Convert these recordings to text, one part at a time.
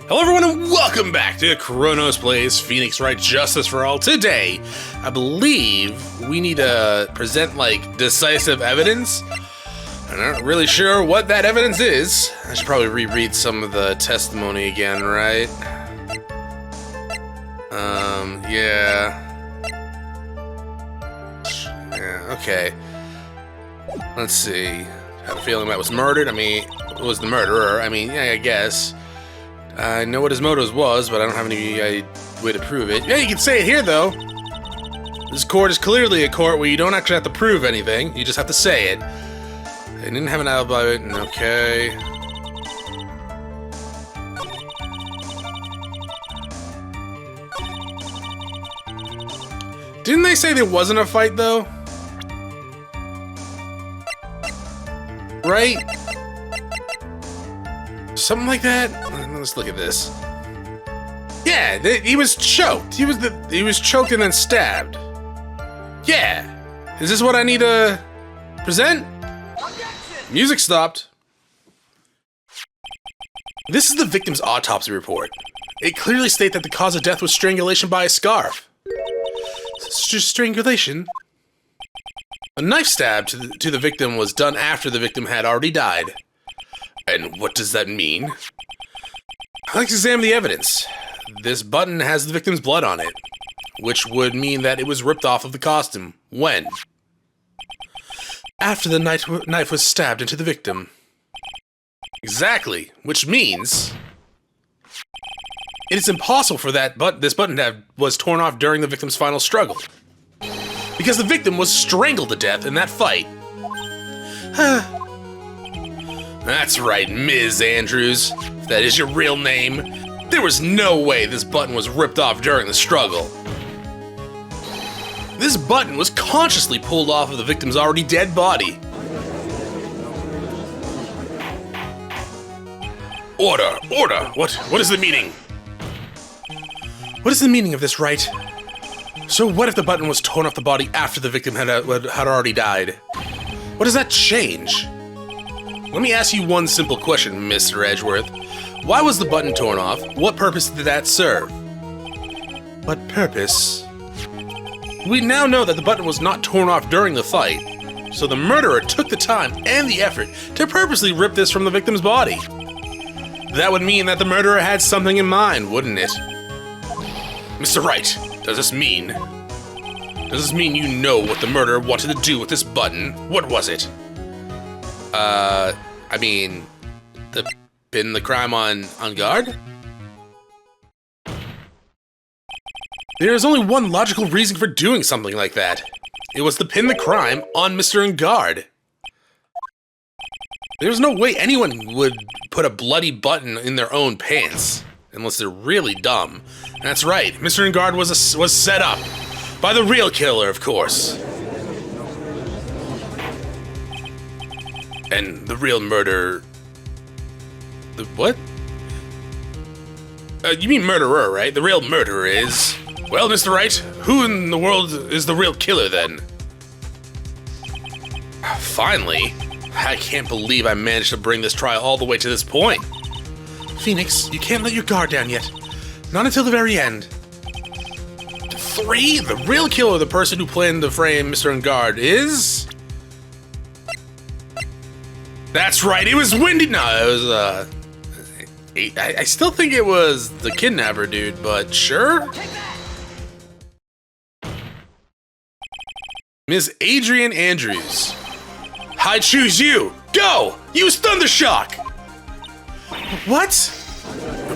Hello everyone and welcome back to Chronos Plays Phoenix Wright Justice for All. Today, I believe we need to present decisive evidence. I'm not really sure what that evidence is. I should probably reread some of the testimony again, right? Yeah, okay. Let's see. I had a feeling that was murdered. It was the murderer. Yeah, I guess. I know what his motives was, but I don't have any way to prove it. Yeah, you can say it here, though. This court is clearly a court where you don't actually have to prove anything. You just have to say it. They didn't have an alibi. Okay. Didn't they say there wasn't a fight, though? Right? Something like that? Let's look at this. Yeah, he was choked. He was choked and then stabbed. Yeah. Is this what I need to present? Music stopped. This is the victim's autopsy report. It clearly states that the cause of death was strangulation by a scarf. Strangulation? A knife stab to the victim was done after the victim had already died. And what does that mean? Let's examine the evidence. This button has the victim's blood on it, which would mean that it was ripped off of the costume. When? After the knife was stabbed into the victim. Exactly, which means it is impossible for this button was torn off during the victim's final struggle, because the victim was strangled to death in that fight. That's right, Ms. Andrews. If that is your real name, there was no way this button was ripped off during the struggle. This button was consciously pulled off of the victim's already dead body. Order! Order! What is the meaning? What is the meaning of this, Wright? So what if the button was torn off the body after the victim had already died? What does that change? Let me ask you one simple question, Mr. Edgeworth. Why was the button torn off? What purpose did that serve? What purpose? We now know that the button was not torn off during the fight, so the murderer took the time and the effort to purposely rip this from the victim's body. That would mean that the murderer had something in mind, wouldn't it? Mr. Wright, does this mean you know what the murderer wanted to do with this button? What was it? To pin the crime on Engarde? There is only one logical reason for doing something like that. It was to pin the crime on Mr. Engarde. There's no way anyone would put a bloody button in their own pants, unless they're really dumb. That's right, Mr. Engarde was set up by the real killer, of course. And the real murderer... What? You mean murderer, right? The real murderer is... Well, Mr. Wright, who in the world is the real killer, then? Finally. I can't believe I managed to bring this trial all the way to this point. Phoenix, you can't let your guard down yet. Not until the very end. 3? The real killer, the person who planned to frame Mr. Engarde, is... That's right, it was Windy. No, it was, I still think it was the kidnapper dude, but sure? Ms. Adrian Andrews. I choose you! Go! Use Thundershock! What?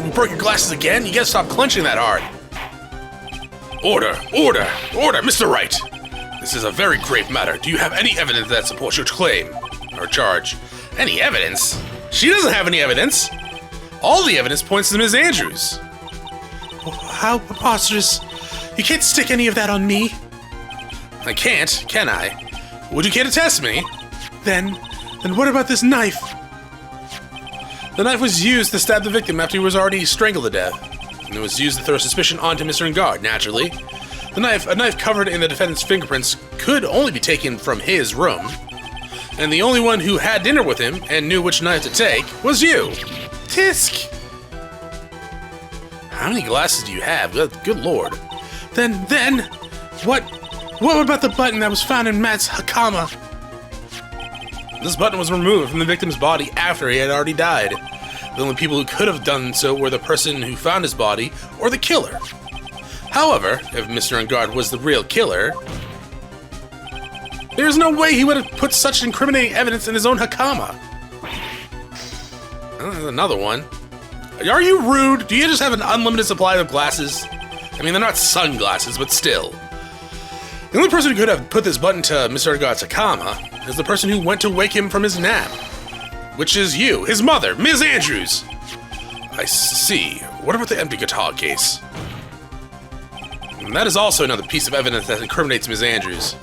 You broke your glasses again? You gotta stop clenching that hard. Order! Order! Order! Mr. Wright! This is a very grave matter. Do you have any evidence that supports your claim? Or charge? Any evidence? She doesn't have any evidence! All the evidence points to Ms. Andrews. How preposterous. You can't stick any of that on me. I can't, can I? Would you care to test me? Then what about this knife? The knife was used to stab the victim after he was already strangled to death. And it was used to throw suspicion onto Mr. Engarde, naturally. A knife covered in the defendant's fingerprints could only be taken from his room. And the only one who had dinner with him and knew which knife to take was you. Tisk! How many glasses do you have? Good lord. Then, what about the button that was found in Matt's Hakama? This button was removed from the victim's body after he had already died. The only people who could have done so were the person who found his body or the killer. However, if Mr. Engarde was the real killer, there's no way he would have put such incriminating evidence in his own Hakama. Oh, there's another one. Are you rude? Do you just have an unlimited supply of glasses? I mean, they're not sunglasses, but still. The only person who could have put this button to Mr. Engarde's Hakama is the person who went to wake him from his nap, which is you, his mother, Ms. Andrews. I see. What about the empty guitar case? And that is also another piece of evidence that incriminates Ms. Andrews.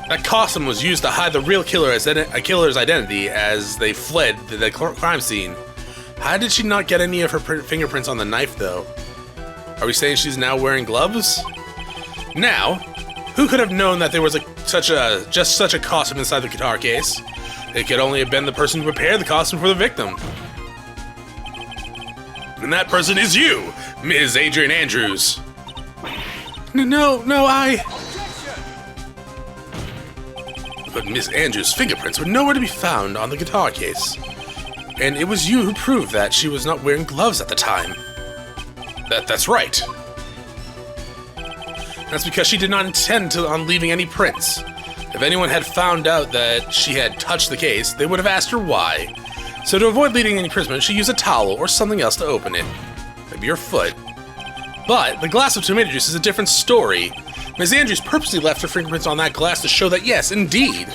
That costume was used to hide the real killer's identity as they fled the crime scene. How did she not get any of her fingerprints on the knife, though? Are we saying she's now wearing gloves? Now, who could have known that there was such a costume inside the guitar case? It could only have been the person who prepared the costume for the victim. And that person is you, Ms. Adrian Andrews. No, But Miss Andrews' fingerprints were nowhere to be found on the guitar case. And it was you who proved that she was not wearing gloves at the time. That's right. That's because she did not intend on leaving any prints. If anyone had found out that she had touched the case, they would have asked her why. So to avoid leaving any prints, she used a towel or something else to open it. Maybe her foot. But the glass of tomato juice is a different story. Ms. Andrews purposely left her fingerprints on that glass to show that, yes, indeed,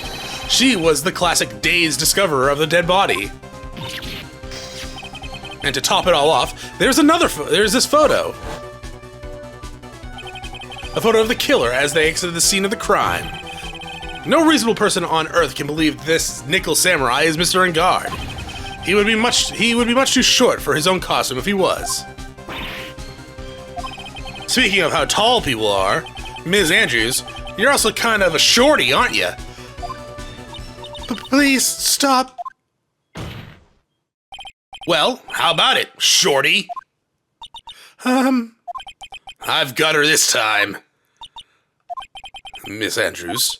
she was the classic dazed discoverer of the dead body. And to top it all off, there's this photo. A photo of the killer as they exited the scene of the crime. No reasonable person on Earth can believe this nickel samurai is Mr. Engarde. He would be much too short for his own costume if he was. Speaking of how tall people are, Ms. Andrews, you're also kind of a shorty, aren't you? Please, stop. Well, how about it, shorty? I've got her this time. Miss Andrews.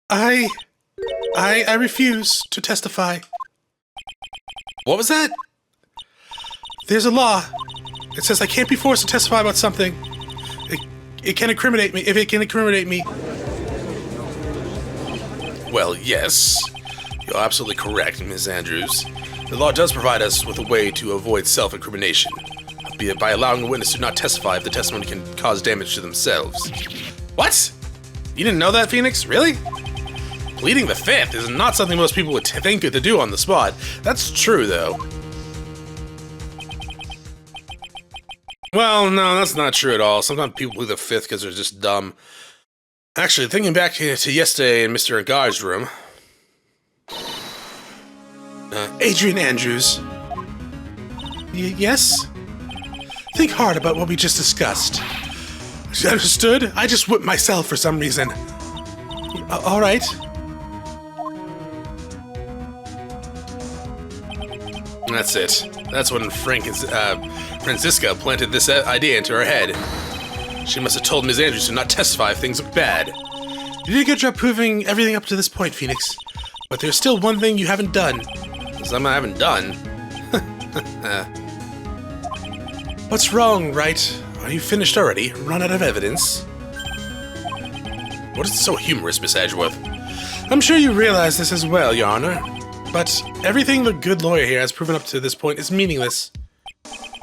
I refuse to testify. What was that? There's a law. It says I can't be forced to testify about something. It can incriminate me, if it can incriminate me. Well, yes. You're absolutely correct, Ms. Andrews. The law does provide us with a way to avoid self-incrimination, be it by allowing a witness to not testify if the testimony can cause damage to themselves. What? You didn't know that, Phoenix? Really? Pleading the fifth is not something most people would think to do on the spot. That's true, though. Well, no, that's not true at all. Sometimes people plead the fifth because they're just dumb. Actually, thinking back to yesterday in Mr. Engarde's room... Adrian Andrews. Yes? Think hard about what we just discussed. Understood? I just whipped myself for some reason. All right. That's it. That's when Francisca planted this idea into her head. She must have told Ms. Andrews to not testify if things look bad. You did a good job proving everything up to this point, Phoenix. But there's still one thing you haven't done. Something I haven't done? What's wrong, Wright? Are you finished already? Run out of evidence? What is so humorous, Miss Edgeworth? I'm sure you realize this as well, Your Honor. But everything the good lawyer here has proven up to this point is meaningless.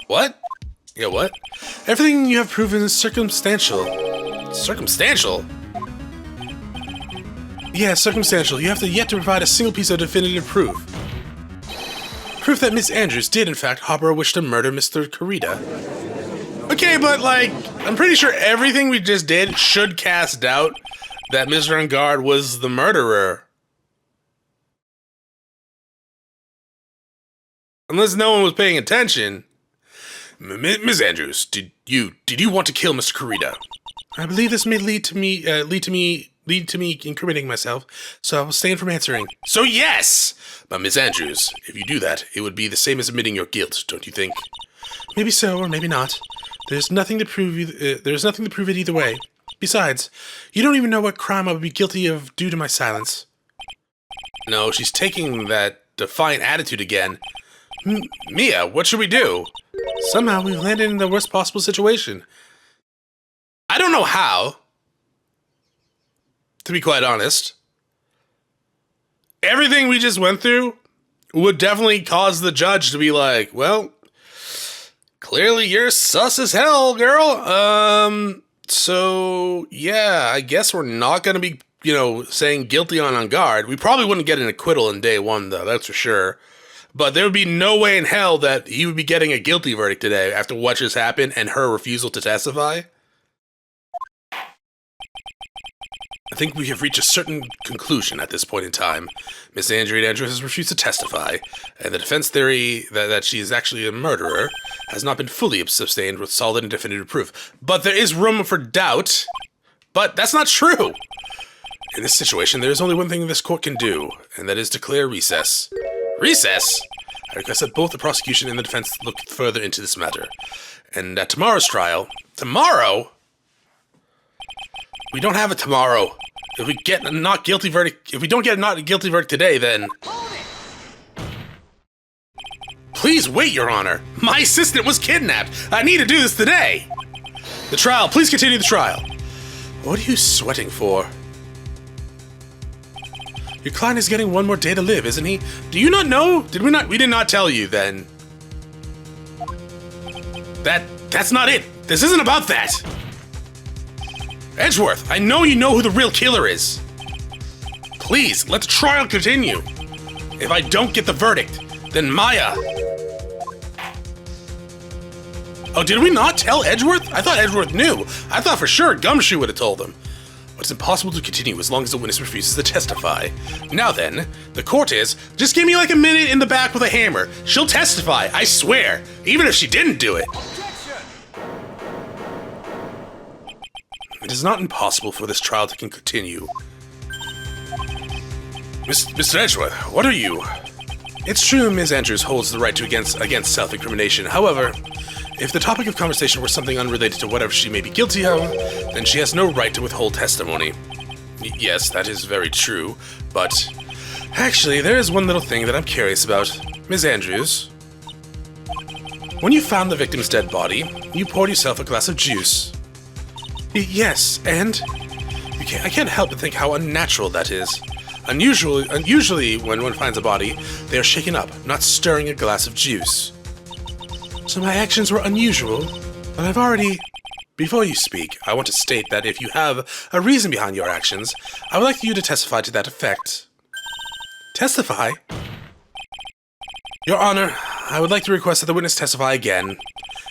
What? Yeah, what? Everything you have proven is circumstantial. Circumstantial? Yeah, circumstantial. You have yet to provide a single piece of definitive proof. Proof that Miss Andrews did, in fact, harbor a wish to murder Mr. Kurita. Okay, but, like, I'm pretty sure everything we just did should cast doubt that Mr. Engarde was the murderer. Unless no one was paying attention. Miss Andrews, did you want to kill Mr. Kurita? I believe this may lead to me lead to me incriminating myself, so I will abstain from answering. So yes! But Miss Andrews, if you do that, it would be the same as admitting your guilt, don't you think? Maybe so, or maybe not. There's nothing to prove it either way. Besides, you don't even know what crime I would be guilty of due to my silence. No, she's taking that defiant attitude again. Mia, what should we do? Somehow we've landed in the worst possible situation. I don't know how, to be quite honest. Everything we just went through would definitely cause the judge to be like, well, clearly you're sus as hell, girl. So, yeah, I guess we're not going to be, saying guilty on Engarde. We probably wouldn't get an acquittal in day one, though, that's for sure. But there would be no way in hell that he would be getting a guilty verdict today after what just happened and her refusal to testify. I think we have reached a certain conclusion at this point in time. Miss Andrea Andrews has refused to testify, and the defense theory that she is actually a murderer has not been fully sustained with solid and definitive proof. But there is room for doubt. But that's not true! In this situation, there is only one thing this court can do, and that is declare recess. Recess? I request that both the prosecution and the defense look further into this matter. And at tomorrow's trial... Tomorrow? We don't have a tomorrow. If we get a not guilty verdict... If we don't get a not guilty verdict today, then... Please wait, Your Honor. My assistant was kidnapped. I need to do this today. The trial. Please continue the trial. What are you sweating for? Your client is getting one more day to live, isn't he? Do you not know? We did not tell you, then. That's not it. This isn't about that. Edgeworth, I know you know who the real killer is. Please, let the trial continue. If I don't get the verdict, then Maya... Oh, did we not tell Edgeworth? I thought Edgeworth knew. I thought for sure Gumshoe would have told him. But it's impossible to continue as long as the witness refuses to testify. Now then, the court is... Just give me like a minute in the back with a hammer. She'll testify, I swear. Even if she didn't do it. It is not impossible for this trial to continue. Mr. Edgeworth, what are you? It's true Ms. Andrews holds the right to against self-incrimination. However, if the topic of conversation were something unrelated to whatever she may be guilty of, then she has no right to withhold testimony. Yes, that is very true, but... Actually, there is one little thing that I'm curious about. Ms. Andrews, when you found the victim's dead body, you poured yourself a glass of juice. Yes, and? I can't help but think how unnatural that is. Usually, when one finds a body, they are shaken up, not stirring a glass of juice. So my actions were unusual, but I've already... Before you speak, I want to state that if you have a reason behind your actions, I would like you to testify to that effect. Testify? Your Honor, I would like to request that the witness testify again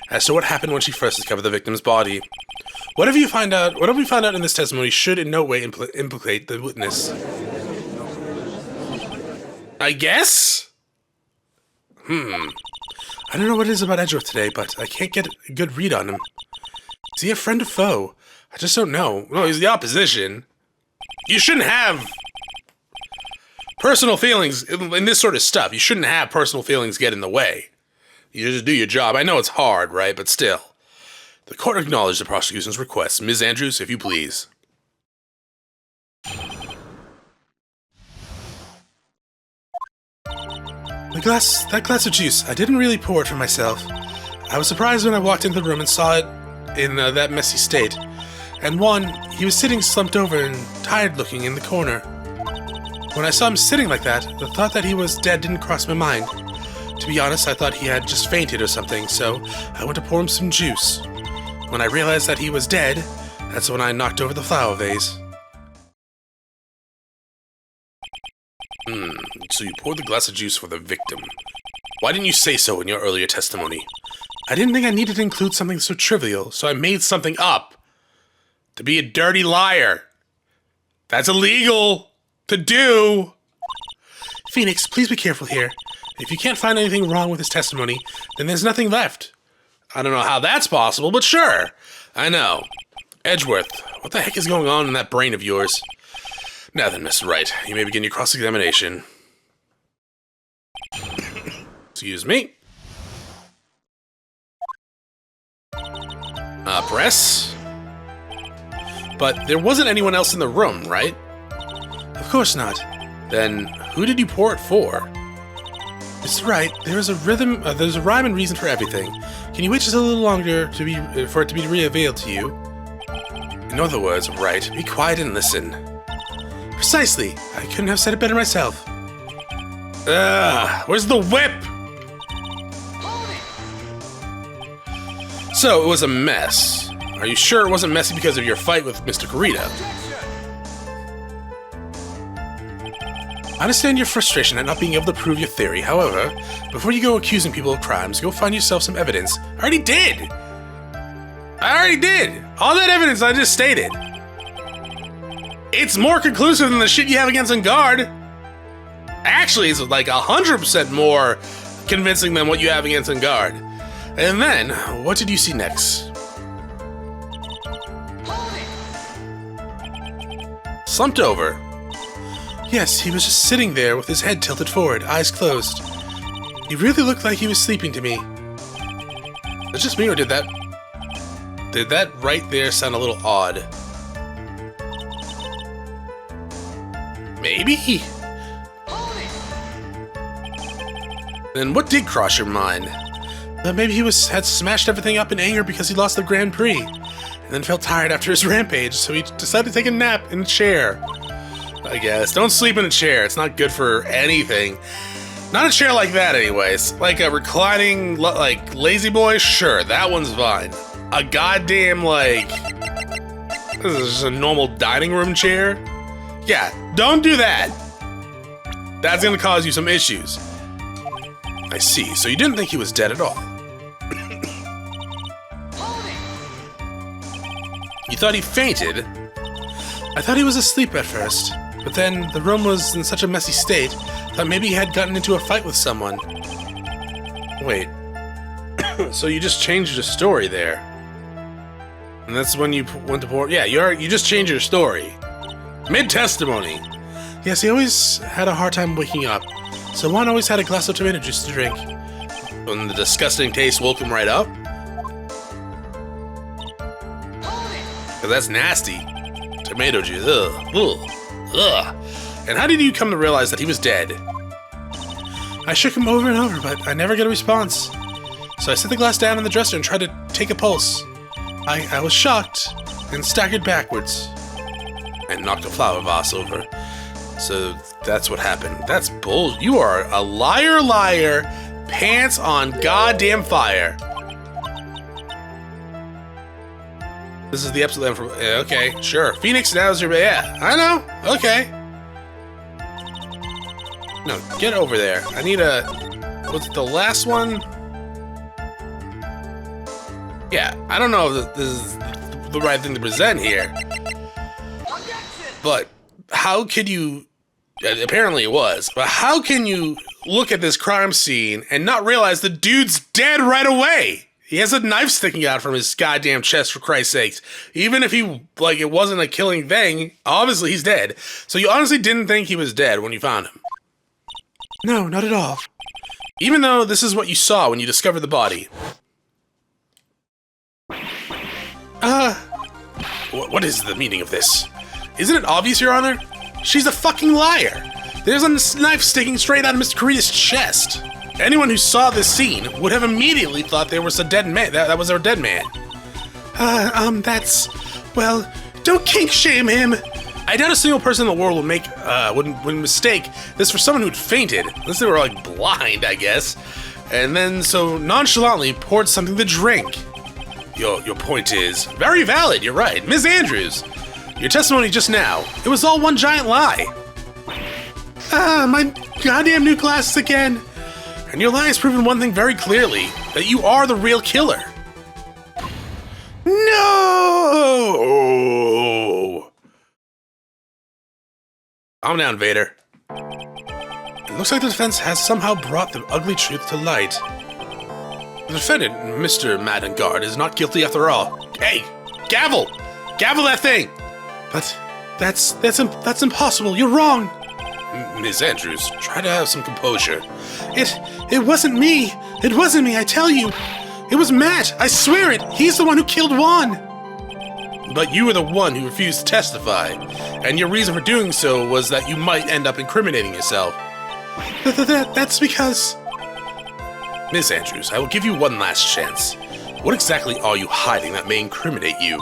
as to what happened when she first discovered the victim's body. Whatever we find out in this testimony should in no way implicate the witness. I guess? I don't know what it is about Edgeworth today, but I can't get a good read on him. Is he a friend or foe? I just don't know. No, he's the opposition. You shouldn't have personal feelings in this sort of stuff. You shouldn't have personal feelings get in the way. You just do your job. I know it's hard, right? But still. The court acknowledged the prosecution's request. Ms. Andrews, if you please. That glass of juice, I didn't really pour it for myself. I was surprised when I walked into the room and saw it in that messy state. And he was sitting slumped over and tired-looking in the corner. When I saw him sitting like that, the thought that he was dead didn't cross my mind. To be honest, I thought he had just fainted or something, so I went to pour him some juice. When I realized that he was dead, that's when I knocked over the flower vase. So you poured the glass of juice for the victim. Why didn't you say so in your earlier testimony? I didn't think I needed to include something so trivial, so I made something up. To be a dirty liar. That's illegal to do. Phoenix, please be careful here. If you can't find anything wrong with his testimony, then there's nothing left. I don't know how that's possible, but sure. I know. Edgeworth, what the heck is going on in that brain of yours? Now then, Mr. Wright, you may begin your cross-examination. Excuse me. Press. But there wasn't anyone else in the room, right? Of course not. Then, who did you pour it for? Mr. Wright, there's a rhyme and reason for everything. Can you wait just a little longer for it to be revealed to you? In other words, Wright, be quiet and listen. Precisely. I couldn't have said it better myself. Where's the whip? So, it was a mess. Are you sure it wasn't messy because of your fight with Mr. Kurita? I understand your frustration at not being able to prove your theory. However, before you go accusing people of crimes, go find yourself some evidence. I already did! All that evidence I just stated. It's more conclusive than the shit you have against Engarde. Actually, it's like 100% more convincing than what you have against Engarde. And then, what did you see next? Slumped over. Yes, he was just sitting there with his head tilted forward, eyes closed. He really looked like he was sleeping to me. It's just me, or did that right there sound a little odd? Maybe? Then what did cross your mind? Maybe he had smashed everything up in anger because he lost the Grand Prix, and then felt tired after his rampage, so he decided to take a nap in a chair. I guess. Don't sleep in a chair. It's not good for anything. Not a chair like that, anyways. Like a reclining, like, lazy boy? Sure, that one's fine. A goddamn, like... This is just a normal dining room chair? Yeah, don't do that. That's gonna cause you some issues. I see. So you didn't think he was dead at all. You thought he fainted? I thought he was asleep at first, but then the room was in such a messy state, thought maybe he had gotten into a fight with someone. Wait. So you just changed your story there. And that's when you went to pour... Yeah, you just changed your story. Mid-testimony. Yes, he always had a hard time waking up, so one always had a glass of tomato juice to drink. And the disgusting taste woke him right up? Because that's nasty. Tomato juice. Ugh. Ugh. Ugh. And how did you come to realize that he was dead? I shook him over and over, but I never got a response. So I set the glass down on the dresser and tried to take a pulse. I was shocked and staggered backwards. And knocked a flower vase over. So that's what happened. That's bull. You are a liar, pants on goddamn fire. This is the episode then from... Okay, sure. Phoenix, now's your... Yeah, I know. Okay. No, get over there. I need a... What's the last one? Yeah, I don't know if this is the right thing to present here. But how could you... Apparently it was. But how can you look at this crime scene and not realize the dude's dead right away? He has a knife sticking out from his goddamn chest, for Christ's sakes. Even if he, like, it wasn't a killing thing, obviously he's dead. So you honestly didn't think he was dead when you found him? No, not at all. Even though this is what you saw when you discovered the body. What is the meaning of this? Isn't it obvious, Your Honor? She's a fucking liar. There's a knife sticking straight out of Mr. Kurita's chest. Anyone who saw this scene would have immediately thought there was a dead man. That was our dead man. Well, don't kink shame him. I doubt a single person in the world would mistake this for someone who'd fainted, unless they were, like, blind, I guess. And then so nonchalantly poured something to drink. Your point is very valid, you're right. Ms. Andrews, your testimony just now, it was all one giant lie. My goddamn new glasses again. And your lie has proven one thing very clearly, that you are the real killer. No! Calm down, Vader. It looks like the defense has somehow brought the ugly truth to light. The defendant, Mr. Engarde, is not guilty after all. Hey, gavel! Gavel that thing! But That's impossible. You're wrong. Ms. Andrews, try to have some composure. It wasn't me. It wasn't me, I tell you. It was Matt. I swear it. He's the one who killed Juan. But you were the one who refused to testify, and your reason for doing so was that you might end up incriminating yourself. That's because... Ms. Andrews, I will give you one last chance. What exactly are you hiding that may incriminate you?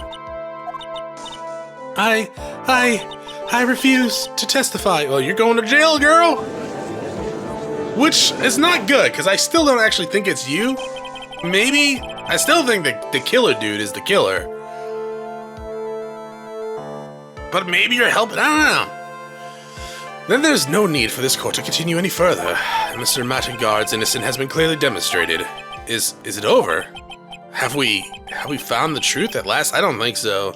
I refuse to testify. Well, you're going to jail, girl! Which is not good, because I still don't actually think it's you. Maybe? I still think the killer dude is the killer. But maybe you're helping, I don't know. Then there's no need for this court to continue any further. Mr. Engarde's innocence has been clearly demonstrated. Is it over? Have we found the truth at last? I don't think so.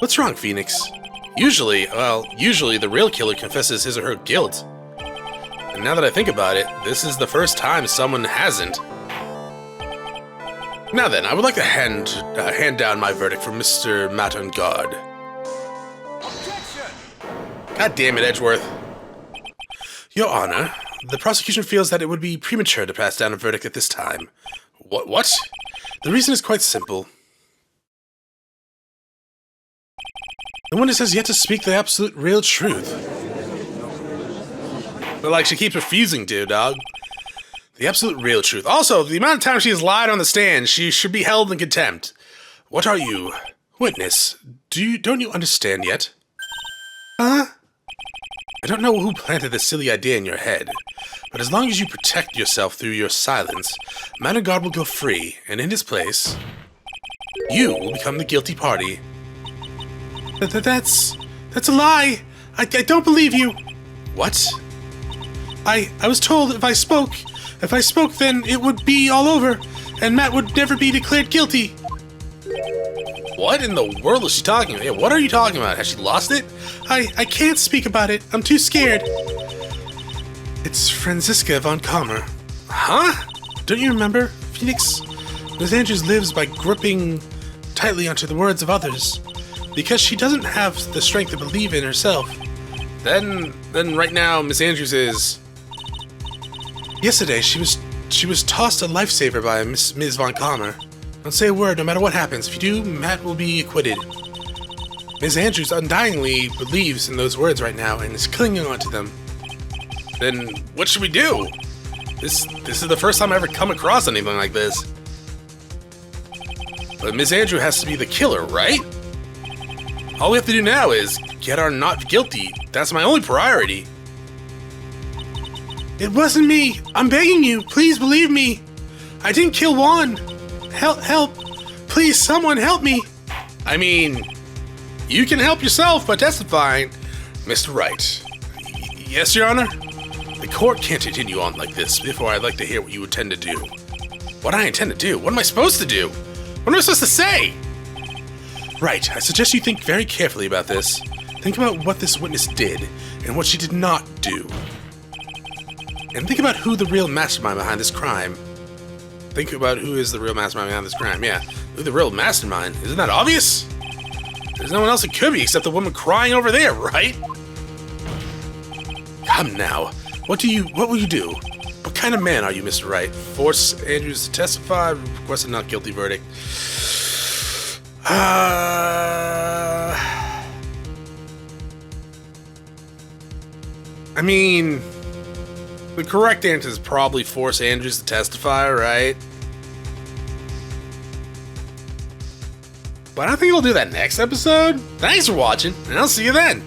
What's wrong, Phoenix? Usually the real killer confesses his or her guilt. And now that I think about it, this is the first time someone hasn't. Now then, I would like to hand down my verdict for Mr. Engarde. God damn it, Edgeworth. Your Honor, the prosecution feels that it would be premature to pass down a verdict at this time. What? The reason is quite simple. The witness has yet to speak the absolute real truth. But like, she keeps refusing to, dog. The absolute real truth. Also, the amount of time she has lied on the stand, she should be held in contempt. What are you? Witness, don't you understand yet? Huh? I don't know who planted this silly idea in your head, but as long as you protect yourself through your silence, Engarde will go free, and in his place, you will become the guilty party. That's a lie! I don't believe you! What? I was told if I spoke, then it would be all over, and Matt would never be declared guilty. What in the world is she talking about? Yeah, what are you talking about? Has she lost it? I can't speak about it. I'm too scared. It's Franziska von Kammer. Huh? Don't you remember? Phoenix? Ms. Andrews lives by gripping tightly onto the words of others. Because she doesn't have the strength to believe in herself. Then right now, Ms. Andrews is... Yesterday, she was tossed a lifesaver by Ms. von Kammer. Don't say a word, no matter what happens. If you do, Matt will be acquitted. Ms. Andrews undyingly believes in those words right now and is clinging onto them. Then what should we do? This is the first time I ever come across anything like this. But Ms. Andrews has to be the killer, right? All we have to do now is get our not guilty. That's my only priority. It wasn't me. I'm begging you. Please believe me. I didn't kill Juan. Help. Please, someone help me. I mean, you can help yourself by testifying. Mr. Wright. Yes, Your Honor? The court can't continue on like this. Therefore, I'd like to hear what you intend to do. What I intend to do? What am I supposed to do? What am I supposed to say? Right, I suggest you think very carefully about this. Think about what this witness did and what she did not do. And think about who the real mastermind behind this crime. Think about who is the real mastermind behind this crime, yeah. Who the real mastermind? Isn't that obvious? There's no one else it could be except the woman crying over there, right? Come now. What will you do? What kind of man are you, Mr. Wright? Force Andrews to testify, request a not guilty verdict. I mean, the correct answer is probably force Andrews to testify, right? But I think we'll do that next episode. Thanks for watching, and I'll see you then.